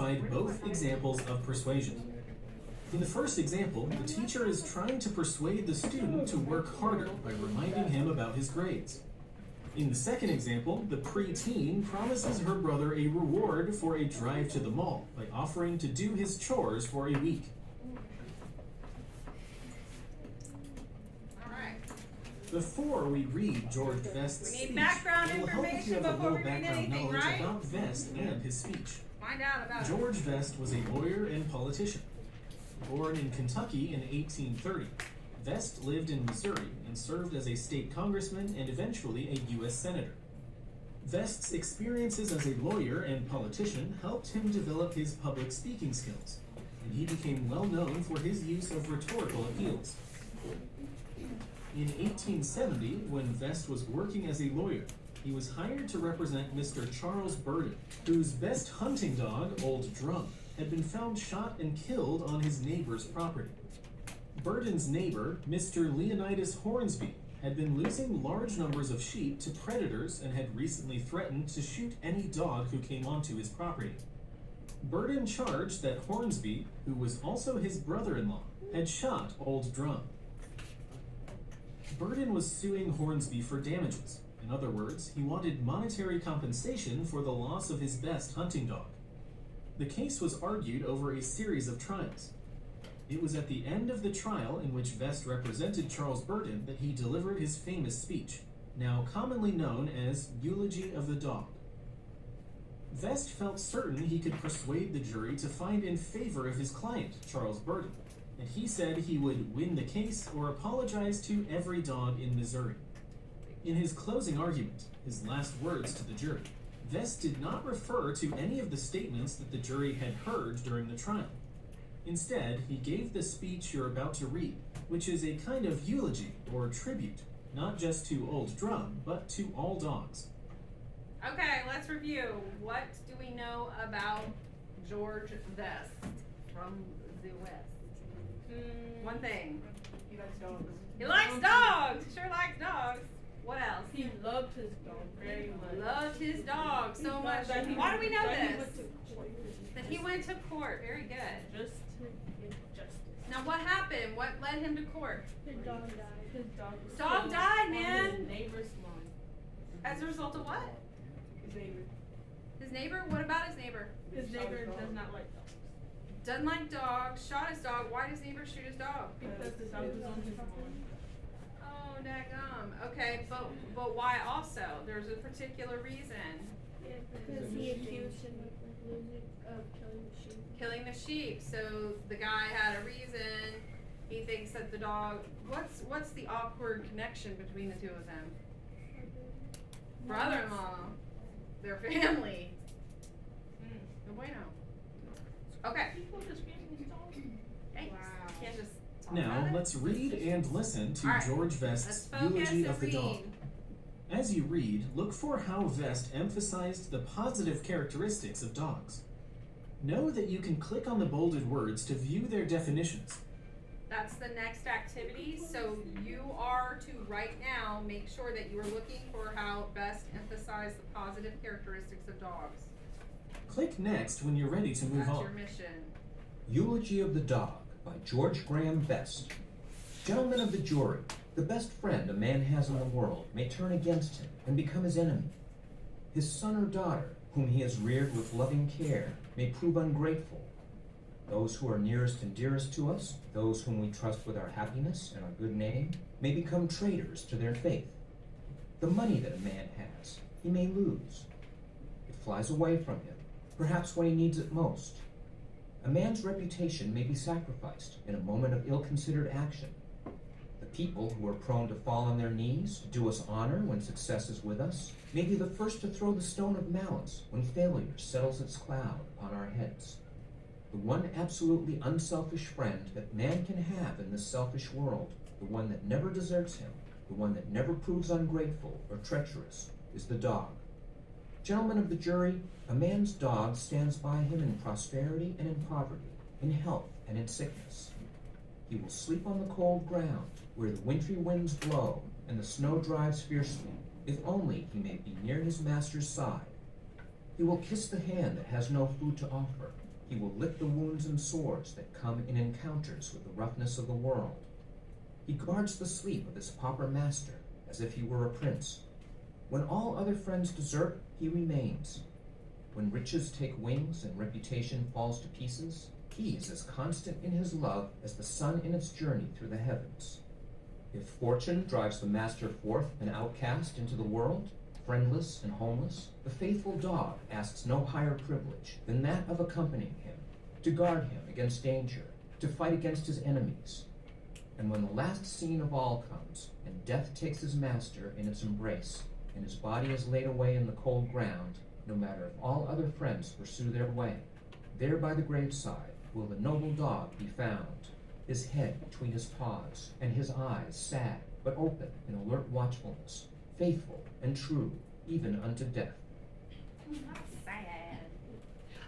identified both examples of persuasion. In the first example, the teacher is trying to persuade the student to work harder by reminding him about his grades. In the second example, the preteen promises her brother a reward for a drive to the mall by offering to do his chores for a week. Before we read George Vest's speech, it will help if you have a little background knowledge about Vest and his speech. Find out about George Vest was a lawyer and politician. Born in Kentucky in 1830, Vest lived in Missouri and served as a state congressman and eventually a U.S. senator. Vest's experiences as a lawyer and politician helped him develop his public speaking skills, and he became well known for his use of rhetorical appeals. In 1870, when Vest was working as a lawyer, he was hired to represent Mr. Charles Burden, whose best hunting dog, Old Drum, had been found shot and killed on his neighbor's property. Burden's neighbor, Mr. Leonidas Hornsby, had been losing large numbers of sheep to predators and had recently threatened to shoot any dog who came onto his property. Burden charged that Hornsby, who was also his brother-in-law, had shot Old Drum. Burden was suing Hornsby for damages. In other words, he wanted monetary compensation for the loss of his best hunting dog. The case was argued over a series of trials. It was at the end of the trial in which Vest represented Charles Burden that he delivered his famous speech, now commonly known as Eulogy of the Dog. Vest felt certain he could persuade the jury to find in favor of his client, Charles Burden, and he said he would win the case or apologize to every dog in Missouri. In his closing argument, his last words to the jury, Vest did not refer to any of the statements that the jury had heard during the trial. Instead, he gave the speech you're about to read, which is a kind of eulogy or tribute, not just to Old Drum, but to all dogs. Okay, let's review. What do we know about George Vest from the West? One thing. He likes dogs. He likes dogs! He sure likes dogs. What else? He loved his dog very much. Loved his dog so much. Why do we know this? That he went to court. Very good. Just to get justice. Now what happened? What led him to court? His dog died. His dog was Dog killed died, on man. His neighbor's lawn. As a result of what? His neighbor. His neighbor? What about his neighbor? His neighbor does not like dogs. Doesn't like dogs. Shot his dog. Why does neighbor shoot his dog? Because the dog was on his lawn. Oh, daggum. Okay, but why also? There's a particular reason. Because he accused him of killing the sheep. Killing the sheep. So the guy had a reason. He thinks that the dog. What's the awkward connection between the two of them? Brother-in-law. Their family. No bueno. Okay. People just getting his dog. Thanks. Wow. Can't just talk Now, about it. let's read and listen to All right. George Let's Vest's focus Eulogy and of the Dog. read. As you read, look for how Vest emphasized the positive characteristics of dogs. Know that you can click on the bolded words to view their definitions. That's the next activity. So you are to right now make sure that you are looking for how best emphasize the positive characteristics of dogs. Click Next when you're ready to move That's on. your mission. Eulogy of the Dog by George Graham Vest. Gentlemen of the jury, the best friend a man has in the world may turn against him and become his enemy. His son or daughter, whom he has reared with loving care, may prove ungrateful. Those who are nearest and dearest to us, those whom we trust with our happiness and our good name, may become traitors to their faith. The money that a man has, he may lose. It flies away from him, perhaps when he needs it most. A man's reputation may be sacrificed in a moment of ill-considered action. The people who are prone to fall on their knees to do us honor when success is with us may be the first to throw the stone of malice when failure settles its cloud upon our heads. The one absolutely unselfish friend that man can have in this selfish world, the one that never deserts him, the one that never proves ungrateful or treacherous, is the dog. Gentlemen of the jury, a man's dog stands by him in prosperity and in poverty, in health and in sickness. He will sleep on the cold ground, where the wintry winds blow and the snow drives fiercely, if only he may be near his master's side. He will kiss the hand that has no food to offer, He will lick the wounds and sores that come in encounters with the roughness of the world. He guards the sleep of his pauper master as if he were a prince. When all other friends desert, he remains. When riches take wings and reputation falls to pieces, he is as constant in his love as the sun in its journey through the heavens. If fortune drives the master forth an outcast into the world, friendless and homeless, the faithful dog asks no higher privilege than that of accompanying him, to guard him against danger, to fight against his enemies. And when the last scene of all comes, and death takes his master in its embrace, and his body is laid away in the cold ground, no matter if all other friends pursue their way, there by the graveside will the noble dog be found, his head between his paws, and his eyes sad but open in alert watchfulness, faithful and true even unto death. Sad.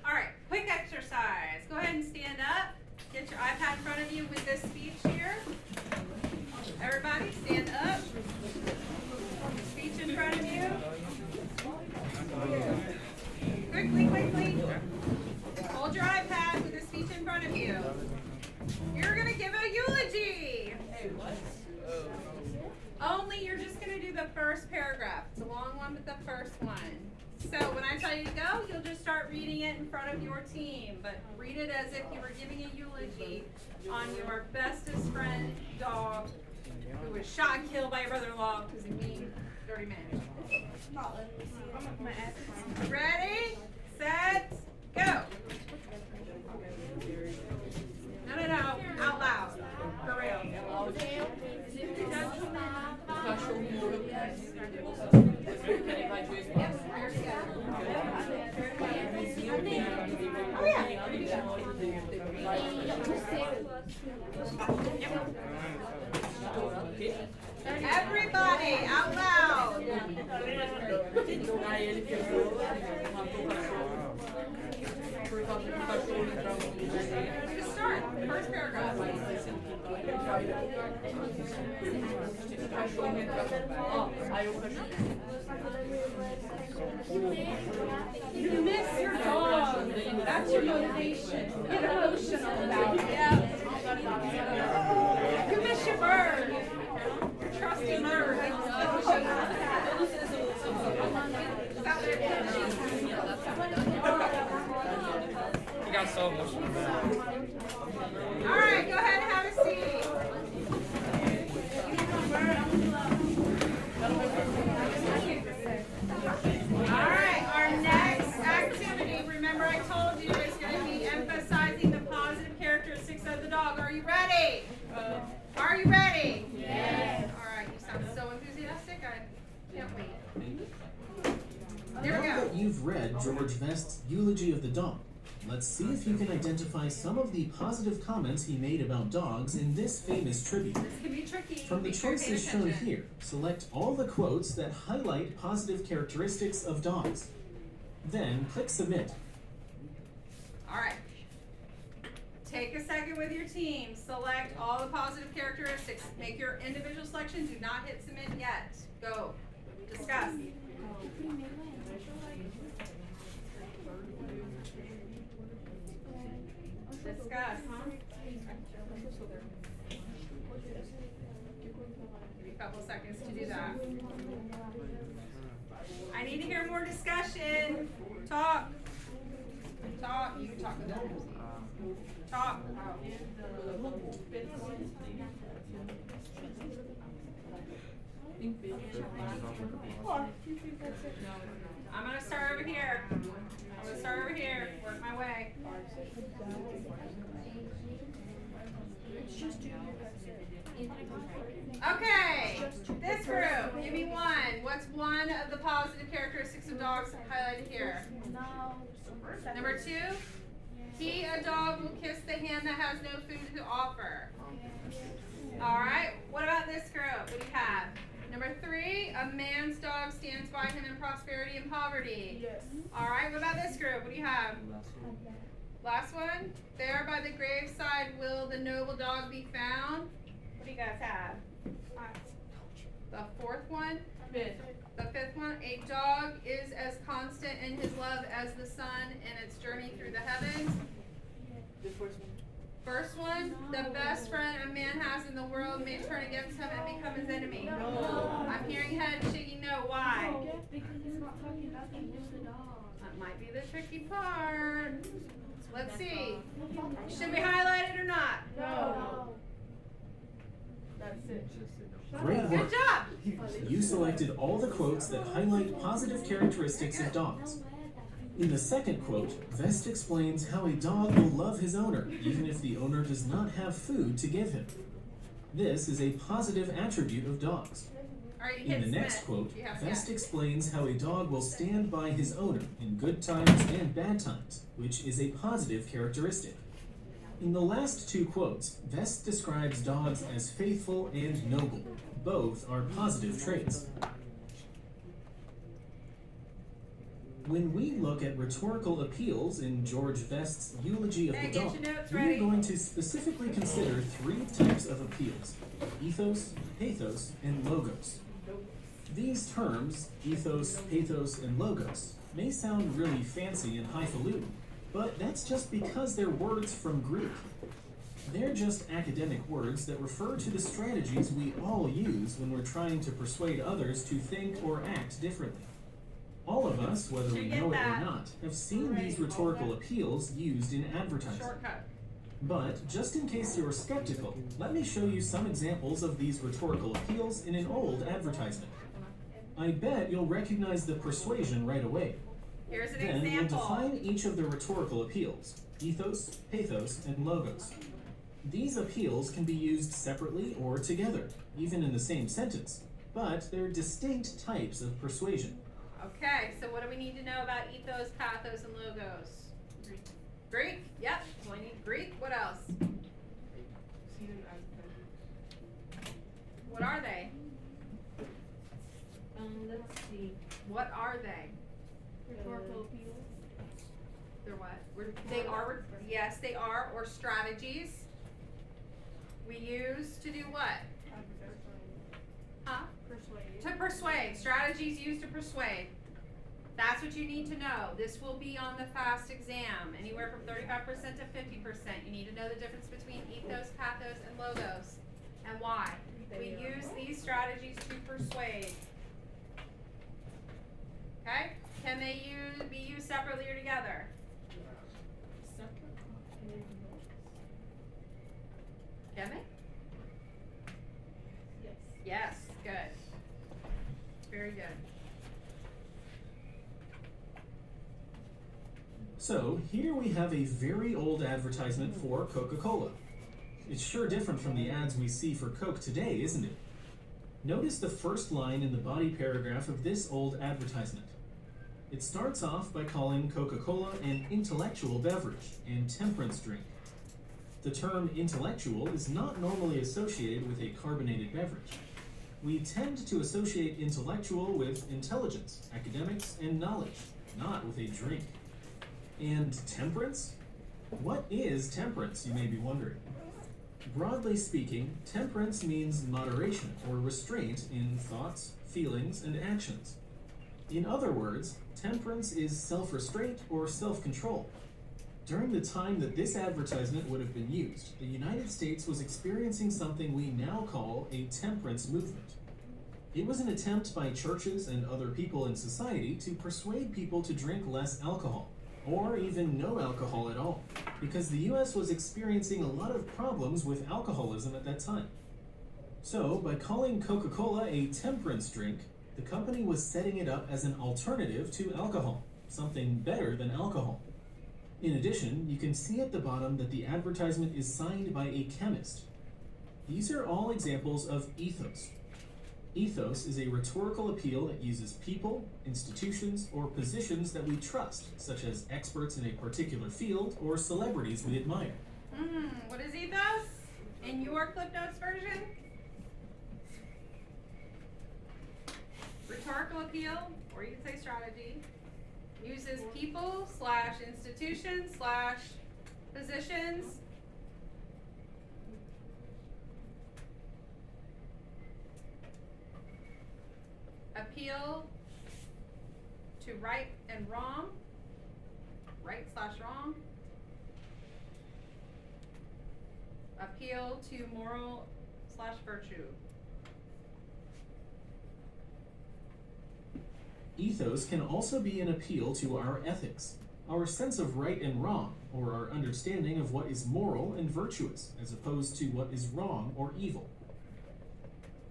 All right, quick exercise. Go ahead and stand up. Get your iPad in front of you with this speech here. Everybody, stand up. Speech in front of you. Quickly. Hold your iPad with the speech in front of you. You're gonna give a eulogy. Only you're just gonna do the first paragraph. It's a long one, but the first one. So when I tell you to go, you'll just start reading it in front of your team, but read it as if you were giving a eulogy on your bestest friend dog who was shot and killed by your brother-in-law because he mean, dirty man. Ready, set, go. No, out loud, for real. Oh yeah. Everybody, out loud. Just start. First paragraph. You miss your dog. That's your motivation. Get emotional about it. Yeah. You miss your bird. Trusty bird. You got so emotional. All right, go ahead and have a seat. All right, our next activity, remember I told you, is going to be emphasizing the positive characteristics of the dog. Are you ready? Are you ready? Yes. All right, you sound so enthusiastic. I can't wait. There we Now go. that you've read George Vest's eulogy of the dog, let's see if you can identify some of the positive comments he made about dogs in this famous tribute. This can be tricky. From the Make sure you're paying choices shown attention. here, select all the quotes that highlight positive characteristics of dogs. Then click Submit. All right. Take a second with your team. Select all the positive characteristics. Make your individual selection. Do not hit submit yet. Go. Discuss. Discuss. Give you a couple seconds to do that. I need to hear more discussion. Talk. Talk. You can talk with them. Talk. I'm gonna start over here. Work my way. Okay, this group, give me one. What's one of the positive characteristics of dogs highlighted here? Number two, he, a dog, will kiss the hand that has no food to offer. Alright, what about this group? What do you have? Number three, a man's dog stands by him in prosperity and poverty. Yes. Alright, what about this group? What do you have? Last one, there by the graveside will the noble dog be found. What do you guys have? The fourth one? Fifth. The fifth one, a dog is as constant in his love as the sun in its journey through the heavens. the best friend a man has in the world may turn against him and become his enemy. No. I'm hearing head shaking no. Why? Because it's not talking about the dog. That might be the tricky part. Let's see. Should we highlight it or not? No. That's it. Great Good work. job. You selected all the quotes that highlight positive characteristics of dogs. In the second quote, Vest explains how a dog will love his owner, even if the owner does not have food to give him. This is a positive attribute of dogs. All right, you In hit the next Smith. quote, You have Vest yeah. explains how a dog will stand by his owner in good times and bad times, which is a positive characteristic. In the last two quotes, Vest describes dogs as faithful and noble. Both are positive traits. When we look at rhetorical appeals in George Vest's eulogy of Okay, the get dog, your notes we ready. are going to specifically consider three types of appeals: ethos, pathos, and logos. These terms, ethos, pathos, and logos, may sound really fancy and highfalutin, but that's just because they're words from Greek. They're just academic words that refer to the strategies we all use when we're trying to persuade others to think or act differently. All of us, whether we Did you get know it or that? not, have seen these rhetorical appeals used in advertising. Shortcut. But, just in case you're skeptical, let me show you some examples of these rhetorical appeals in an old advertisement. I bet you'll recognize the persuasion right away. Here's an Then we'll example. define each of the rhetorical appeals: ethos, pathos, and logos. These appeals can be used separately or together, even in the same sentence, but they're distinct types of persuasion. Okay, so what do we need to know about ethos, pathos, and logos? Greek? Yep. So I need Greek. What else? Seen in advertising. What are they? Let's see. What are they? Rhetorical appeal. They're what? They are, yes, they are, or strategies. We use to do what? Huh? Persuade. To persuade. Strategies used to persuade. That's what you need to know. This will be on the FAST exam, anywhere from 35% to 50%. You need to know the difference between ethos, pathos, and logos, and why. We use these strategies to persuade. Okay? Can they be used separately or together? Can they? Yes. Yes, good. Very good. So, here we have a very old advertisement for Coca-Cola. It's sure different from the ads we see for Coke today, isn't it? Notice the first line in the body paragraph of this old advertisement. It starts off by calling Coca-Cola an intellectual beverage and temperance drink. The term intellectual is not normally associated with a carbonated beverage. We tend to associate intellectual with intelligence, academics, and knowledge, not with a drink. And temperance? What is temperance, you may be wondering? Broadly speaking, temperance means moderation or restraint in thoughts, feelings, and actions. In other words, temperance is self-restraint or self-control. During the time that this advertisement would have been used, the United States was experiencing something we now call a temperance movement. It was an attempt by churches and other people in society to persuade people to drink less alcohol, or even no alcohol at all, because the US was experiencing a lot of problems with alcoholism at that time. So, by calling Coca-Cola a temperance drink, the company was setting it up as an alternative to alcohol, something better than alcohol. In addition, you can see at the bottom that the advertisement is signed by a chemist. These are all examples of ethos. Ethos is a rhetorical appeal that uses people, institutions, or positions that we trust, such as experts in a particular field or celebrities we admire. What is ethos? In your Clip Notes version? Rhetorical appeal, or you can say strategy, uses people / institutions / positions appeal to right and wrong, right / wrong, Appeal to moral/virtue. Ethos can also be an appeal to our ethics, our sense of right and wrong, or our understanding of what is moral and virtuous, as opposed to what is wrong or evil.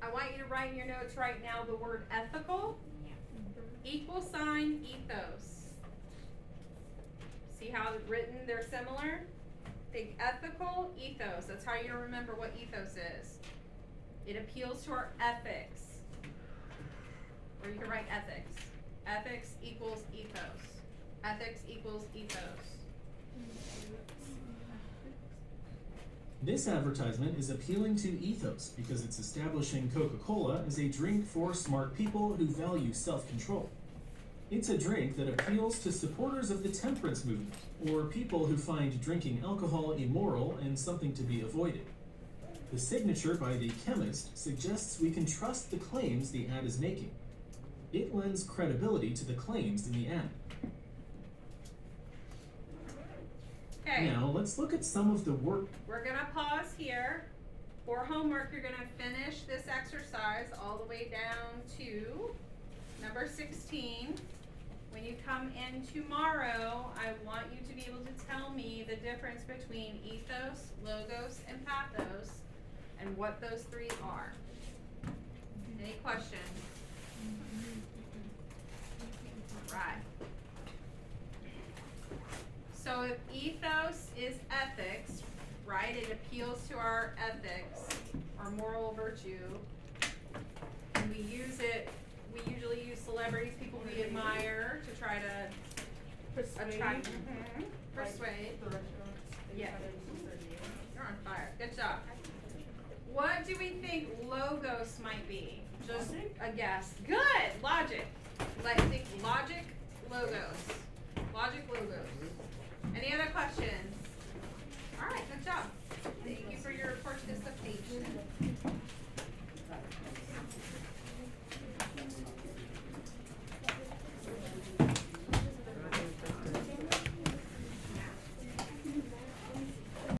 I want you to write in your notes right now the word ethical, equal sign ethos. See how written they're similar? Think ethical, ethos. That's how you remember what ethos is. It appeals to our ethics. Or you can write ethics. Ethics equals ethos. Ethics equals ethos. This advertisement is appealing to ethos because it's establishing Coca-Cola as a drink for smart people who value self-control. It's a drink that appeals to supporters of the temperance movement, or people who find drinking alcohol immoral and something to be avoided. The signature by the chemist suggests we can trust the claims the ad is making. It lends credibility to the claims in the ad. Okay. Now, let's look at some of the work. We're gonna pause here. For homework, you're gonna finish this exercise all the way down to number 16. When you come in tomorrow, I want you to be able to tell me the difference between ethos, logos, and pathos, and what those three are. Any questions? Right. So if ethos is ethics, right, it appeals to our ethics, our moral virtue, and we use it, we usually use celebrities, people we admire to try to attract, persuade. The restaurants. Yeah. Kind of certain names. You're on fire, good job. What do we think logos might be? Just a guess. Good, logic. Let's think logic, logos. Logic, logos. Any other questions?